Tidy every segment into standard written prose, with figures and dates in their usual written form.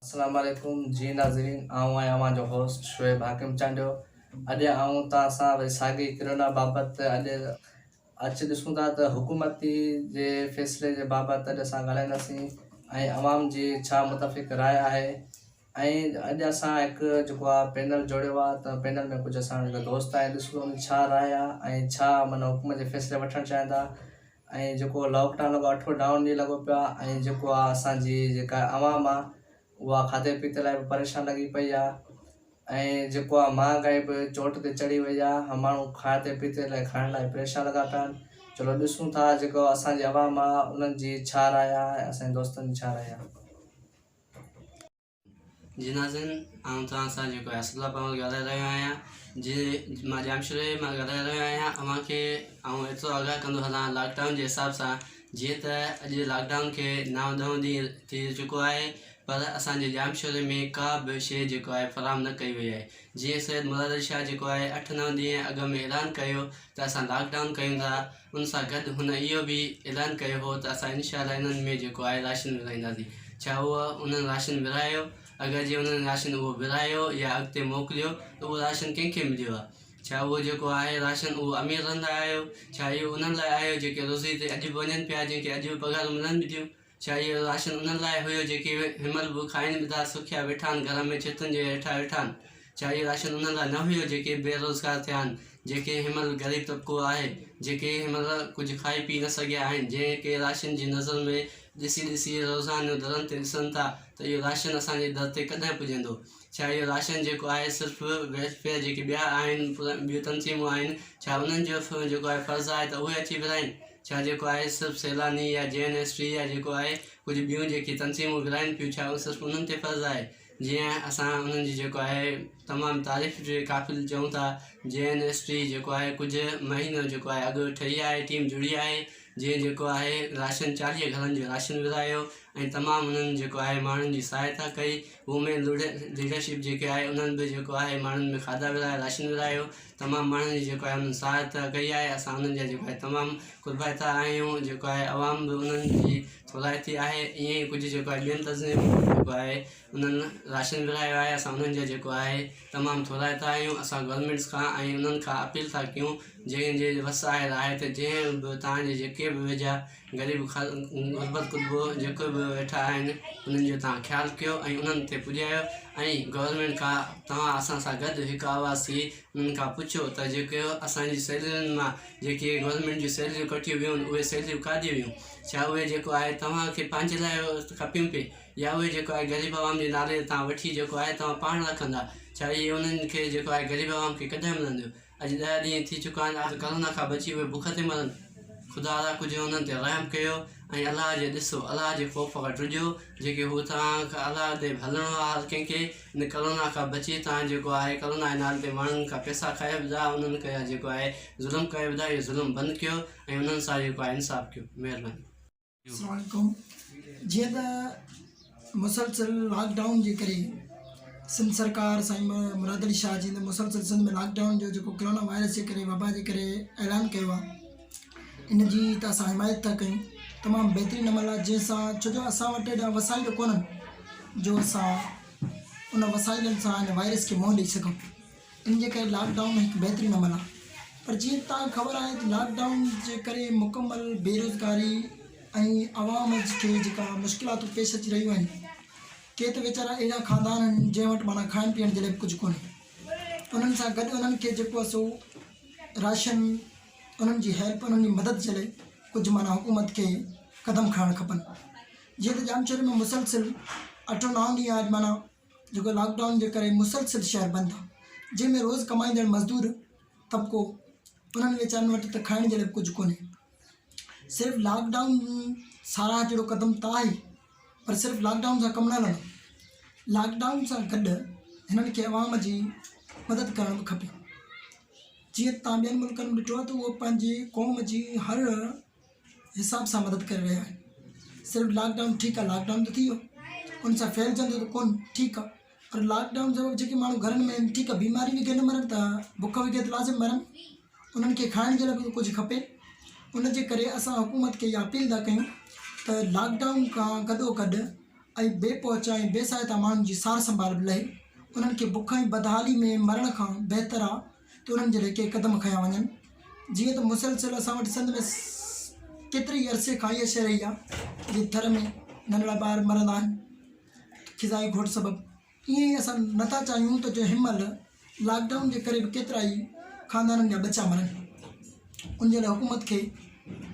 अस्सलाम वालेकुम जी नाज़रीन आऊं आहियां मुंहिंजो होस्ट शुएब हाकिम चांडियो। अॼु आऊं तव्हां सां वैसाखी किरोना बाबति अॼु ॾिसूं था त हुकूमती जे फ़ैसिले जे बाबति अॼु असां ॻाल्हाईंदासीं ऐं अवाम जी छा मुतफ़िक़ राय आहे। ऐं अॼु असां हिकु जेको आहे पैनल जोड़ियो आहे त पैनल में कुझु असांजा दोस्त आहिनि, ॾिसूं उन छा राय आहे ऐं छा माना हुकूमत जे फ़ैसिले वठणु चाहिनि था। ऐं जेको लॉकडाउन लॻो 8 डाउन ॾींहुं लॻो पियो आहे ऐं जेको आहे असांजी जेका आवाम आहे उहा खाधे पीते लाइ बि परेशान लॻी पई आहे ऐं जेको आहे महांगाई बि चोट ते चढ़ी वई आहे। माण्हू खाधे पीते लाइ खाइण लाइ परेशान लॻा पिया आहिनि। चलो ॾिसूं था जेको असांजी आवाम आहे उन्हनि जी छा राय आहे ऐं असांजे दोस्तनि जी छा राय आहे। जी नाज़रीन, आउं तव्हां सां जेको आहे असदुल्ला पामल ॻाल्हाए रहियो आहियां। जी मां जामशुरे मां ॻाल्हाए रहियो आहियां। अव्हांखे आउं एतिरो आगाह कंदो हलां लॉकडाउन जे हिसाब सां, जीअं त अॼु लॉकडाउन खे 9-10 ॾींहं थी चुको आहे, पर असांजे जामशुरे में का बि शइ जेको आहे फराहम न कई वई आहे। जीअं सैयद मुराद अली शाह जेको आहे 8-9 ॾींहं अॻु में ऐलान कयो त असां लॉकडाउन कयूं था, उन सां गॾु हुन इहो बि ऐलान कयो हो त असां इनशाअल्लाह इन्हनि में जेको आहे राशन विराईंदासीं। छा उहा उन्हनि राशन विरायो? अगरि जे उन्हनि राशन उहो विरायो या अॻिते मोकिलियो त उहो राशन कंहिंखे मिलियो आहे? छा उहो जेको आहे राशन उहो अमीरनि लाइ आयो? छा इहो उन्हनि लाइ आयो जेके रोज़ी ते अॼु बि वञनि पिया, जंहिंखे अॼु बि पघार मिलनि थियूं? छा इहो राशन उन्हनि लाइ हुयो जेके हिनमहिल बि खाइनि बि था, सुखिया वेठा आहिनि घर में छितुनि जे हेठां वेठा आहिनि? छा इहो राशन उन्हनि लाइ न हुयो जेके बेरोज़गार थिया आहिनि, जेके हिनमहिल ग़रीब तबिको आहे, जेके हिनमहिल कुझु खाई पी न सघिया आहिनि, जेके राशन जी नज़र में ॾिसी रोज़ानो दरनि ते ॾिसनि था त इहो राशन असांजे दर ते कॾहिं पुॼंदो? छा इहो राशन जेको आहे सिर्फ़ु वेलफेयर जेके ॿिया आहिनि, ॿियूं तनज़ीमूं आहिनि, छा उन्हनि जो जेको आहे फ़र्ज़ु आहे त उहे अची विराइनि? छा जेको आहे सिर्फ़ु सैलानी या JNST या जेको आहे कुझु ॿियूं जेकी तनज़ीमूं विराइनि पियूं, छा उहो सिर्फ़ु उन्हनि ते फ़र्ज़ु आहे? जीअं असां उन्हनि जी जेको आहे तमामु तारीफ़ जे क़ाबिल चऊं था। JNST जेको आहे कुझु महीनो जेको आहे अॻु ठही आहे, टीम जुड़ी आहे, जंहिं जेको आहे राशन 40 घरनि जो राशन विरायो ऐं तमामु उन्हनि जेको आहे माण्हुनि जी सहायता कई। वुमेन लीडरशिप जेके आहे उन्हनि बि जेको आहे माण्हुनि में खाधा विराया, राशन विरायो, तमामु माण्हुनि जी जेको आहे उन्हनि सहायता कई आहे। असां उन्हनि जा जेको आहे तमामु कुर्बाइता आहियूं। जेको आहे अवाम बि उन्हनि जी थोराइती आहे। ईअं ई कुझु जेको आहे ॿियनि तनज़ीमूं जेको आहे उन्हनि राशन विरायो आहे, असां उन्हनि जा जेको आहे तमामु थोराइता आहियूं। असां गवर्नमेंट्स खां ऐं उन्हनि खां अपील था कयूं, जंहिंजे वस आहे राय ते जंहिं बि तव्हांजे जेके बि वेझा ग़रीब गुरबत कुतबो जेके बि वेठा आहिनि उन्हनि जो तव्हां ख़्यालु कयो ऐं उन्हनि ते पुॼायो। ऐं गवर्नमेंट खां तव्हां असां सां गॾु हिकु आवाज़ थी उन्हनि खां पुछो त जेके असांजी सैलरियुनि मां जेके गवर्नमेंट जूं सैलरियूं कटियूं वियूं आहिनि, उहे सैलरियूं काॾे वियूं? छा उहे जेको आहे तव्हांखे पंहिंजे लाइ खपियूं पई, या उहे जेको आहे ग़रीब आवाम जे नाले ते तव्हां वठी जेको आहे तव्हां पाण रखंदा? छा इहे उन्हनि खे जेको आहे ग़रीब आवाम खे कॾहिं मिलंदियूं? अॼु 10 ॾींहं थी चुका आहिनि करोना खां बची उहे बुख ते मरनि। ख़ुदा ताला कुझु उन्हनि ते रहम कयो ऐं अलाह जे ॾिसो, अलाह जे ख़ौफ़ खां ड्रिजो। जेके हू तव्हांखां अलाह ते हलणो आहे हर कंहिंखे। इन करोना खां बची तव्हां जेको आहे करोना जे नाले ते माण्हुनि खां पैसा खाइबा, उन्हनि खे जेको आहे ज़ुल्म कइबा, इहो ज़ुल्म बंदि कयो ऐं उन्हनि सां जेको आहे इंसाफ़ कयो। महिरबानी। अस्सलाम वालेकुम। जीअं त मुसलसल लॉकडाउन जे करे सिंध सरकार साईं मुराद अली शाह जी मुसलसल सिंध में लॉकडाउन जो जेको कोरोना वायरस जे करे वबा जे करे ऐलान कयो आहे, इन जी त असां हिमायत था कयूं। तमामु बहितरीनु अमल आहे जंहिंसां, छो जो असां वटि एॾा वसाइल कोन्हनि जो असां उन वसाइलनि सां हिन वायरस खे मुंहुं ॾेई सघूं। इन जे करे लॉकडाउन हिकु बहितरीनु अमल आहे। पर जीअं तव्हांखे ख़बर आहे त लॉकडाउन जे करे मुकमल बेरोज़गारी ऐं आवाम खे जेका मुश्किलातूं पेश अची रहियूं आहिनि, के त वीचारा अहिड़ा खानदान आहिनि जंहिं वटि माना खाइण पीअण जे लाइ कुझु कोन्हे। उन्हनि सां गॾु उन्हनि खे जेको आहे सो राशन, उन्हनि जी हेल्प, उन्हनि जी मदद जे लाइ कुझु माना हुकूमत खे क़दम खणणु खपनि। जीअं त जामशहर में मुसलसिल 8-9 ॾींहं अॼु माना जेको लॉकडाउन जे करे मुसलसिल शहर बंदि आहे, जंहिंमें रोज़ु कमाईंदड़ मज़दूर तबिको उन्हनि वीचारनि वटि त खाइण जे लाइ कुझु कोन्हे। सिर्फ़ु लॉकडाउन साराह जहिड़ो क़दम त आहे, पर सिर्फ़ु लॉकडाउन सां कमु न हलंदो। लॉकडाउन सां गॾु हिननि खे अवाम जी मदद करणु बि खपे। जीअं तव्हां ॿियनि मुल्कनि में ॾिठो आहे त उहो पंहिंजी क़ौम जी हर हिसाब सां मदद करे रहिया आहिनि। सिर्फ़ु लॉकडाउन ठीकु आहे, लॉकडाउन त थी वियो, उन सां फैलिजंदो त कोन, ठीकु आहे, पर लॉकडाउन जो जेके माण्हू घरनि में आहिनि, ठीकु आहे, बीमारी विघे न मरनि त बुख विघे त लाज़िम मरनि। उन्हनि खे खाइण जे लाइ बि कुझु खपे। उन जे करे असां हुकूमत खे इहा अपील था कयूं त लॉकडाउन खां गॾोगॾु ऐं बेपहुचा ऐं बेसहायता माण्हुनि जी सार संभाल बि लहे, उन्हनि खे बुख ऐं बदहाली में मरण खां बहितरु आहे त उन्हनि जे लाइ के क़दम खयां वञनि। जीअं त मुसलसिल असां वटि सिंध में केतिरे ई अरसे खां इहा शइ रही आहे, जीअं थर में नंढड़ा ॿार मरंदा आहिनि खिज़ाई घोट सबबु, ईअं ई असां नथा चाहियूं त जो हिनमहिल लॉकडाउन जे करे बि केतिरा ई ख़ानदाननि जा बचा मरनि। उन जे लाइ हुकूमत खे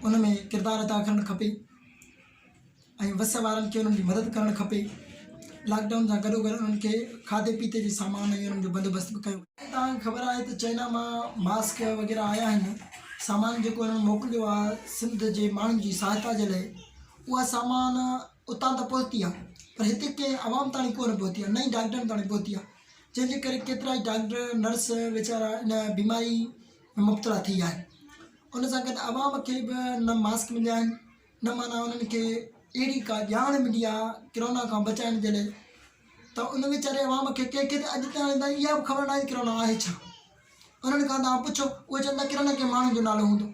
उन में किरदारु अदा करणु खपे ऐं वस वारनि खे उन्हनि जी मदद करणु खपे। लॉकडाउन सां गॾोगॾु उन्हनि खे खाधे पीते जे सामान ऐं उन्हनि जो बंदोबस्तु बि कयो। तव्हांखे ख़बर आहे त चाइना मां मास्क वग़ैरह आया आहिनि, सामान जेको उन्हनि मोकिलियो आहे सिंध जे माण्हुनि जी सहायता जे लाइ, उहा सामान उतां त पहुती आहे पर हिते कंहिं आवाम ताईं कोन पहुती आहे, नई डॉक्टरनि ताईं पहुती आहे, जंहिंजे करे केतिरा ई डॉक्टर नर्स वीचारा इन बीमारी में मुब्तला थी विया आहिनि। उन सां गॾु आवाम खे बि न मास्क मिलिया आहिनि, न माना उन्हनि खे अहिड़ी का ॼाण मिली आहे किरोना खां बचाइण जे लाइ, त उन वीचारे आवाम खे कंहिंखे त अॼु ताईं इहा बि ख़बर न आहे किरोना आहे छा। उन्हनि खां तव्हां पुछो, उहे चवंदा किरोना कंहिं माण्हू जो नालो हूंदो,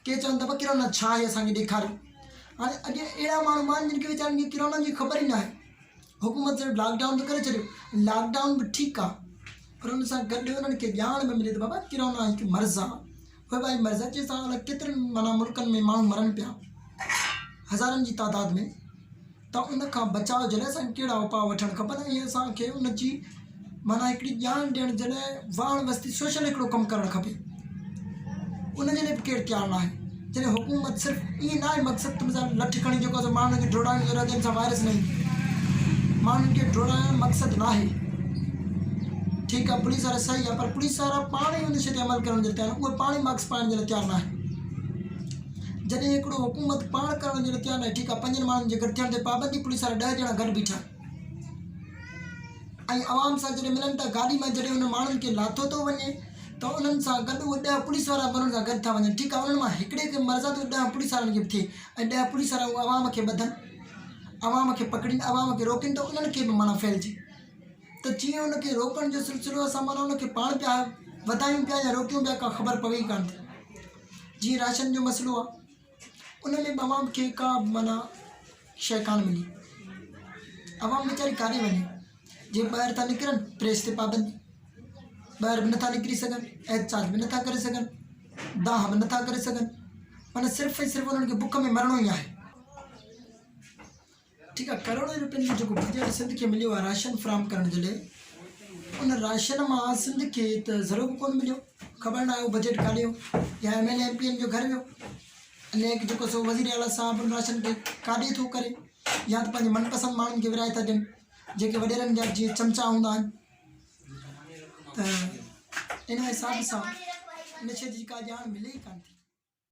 के चवनि था किरोना छा आहे असांखे ॾेखारियो। हाणे अॼु अहिड़ा माण्हू आहिनि जिन खे वीचारनि खे किरोना जी ख़बर ई न आहे। हुकूमत सिर्फ़ु लॉकडाउन त करे छॾियो, लॉकडाउन बि ठीकु आहे पर उन सां गॾु उन्हनि खे ॼाण बि मिले त बाबा किरोना हिकु मर्ज़ु आहे, उहे भाई मर्ज़ जंहिंसां अलाए केतिरनि माना मुल्कनि में माण्हू मरनि पिया हज़ारनि जी तादाद में, त उन खां बचाव जे लाइ असांखे कहिड़ा उपाउ वठणु खपनि ऐं असांखे उन जी माना हिकिड़ी ॼाण ॾियण जे लाइ वाण वस्ती सोशल हिकिड़ो कमु करणु खपे। उन जे लाइ बि केरु तयारु न आहे। जॾहिं हुकूमत सिर्फ़ु ईअं न आहे मक़सदु तुंहिंजा लठ खणी जेको आहे माण्हुनि खे डोड़ाइण जो जंहिं सां वायरस न ईंदी, माण्हुनि खे डोड़ाइण मक़सदु न आहे। ठीकु आहे, पुलिस वारा सही आहे पर पुलिस वारा पाण ई उन शइ ते अमल करण जे तयारु, उहे पाण ई मास्क पाइण जे लाइ तयारु न आहे। जॾहिं हिकिड़ो हुकूमत पाण करण जे लाइ तयारु न आहे, ठीकु आहे 5 माण्हुनि जे गॾु थियण ते पाबंदी, पुलिस वारा 10 ॼणा गॾु बीठा ऐं आवाम सां जॾहिं मिलनि था गाॾी में, जॾहिं उन माण्हुनि खे लाथो थो वञे त उन्हनि सां गॾु उहे 10 पुलिस वारा उन्हनि सां गॾु था वञनि। ठीकु आहे, उन्हनि मां हिकिड़े खे मर्ज़ आहे त 10 पुलिस वारनि खे बि थिए ऐं 10 पुलिस वारा उहे आवाम खे ॿधनि, आवाम खे पकड़ीनि, आवाम खे रोकनि त उन्हनि खे बि माना फैलिजे। त जीअं उनखे रोकण जो सिलसिलो असां माना उनखे पाण पिया वधायूं पिया या रोकियूं पिया, का ख़बर पवे ई कान थी। जीअं राशन जो मसइलो आहे, उन में बि आवाम खे का माना शइ कान मिली, आवाम वीचारी काॾे वञे। जीअं ॿाहिरि था निकिरनि प्रेस ते पाबंदी, ॿाहिरि बि नथा निकिरी सघनि, एहतजाज बि नथा करे सघनि, दाह बि नथा करे सघनि, माना सिर्फ़ु ऐं सिर्फ़ु उन्हनि खे बुख में मरणो ई आहे। ठीकु आहे, करोड़ों रुपयनि जो जेको बजट सिंध खे मिलियो आहे राशन फ्राहम करण जे लाइ, उन राशन मां सिंध खे त ज़रो बि कोन मिलियो। ख़बर न आहे उहो बजट काॾे वियो, या MLA MPN जो घर वियो, अने जेको सो वज़ीर आला साहिबु उन राशन खे काॾे थो करे, या त पंहिंजे मनपसंदि माण्हुनि खे विराए था ॾियनि, जेके वॾेरनि जा जीअं चमचा हूंदा आहिनि। त इन हिसाब सां इन शइ जी का ॼाण मिले ई कान थी।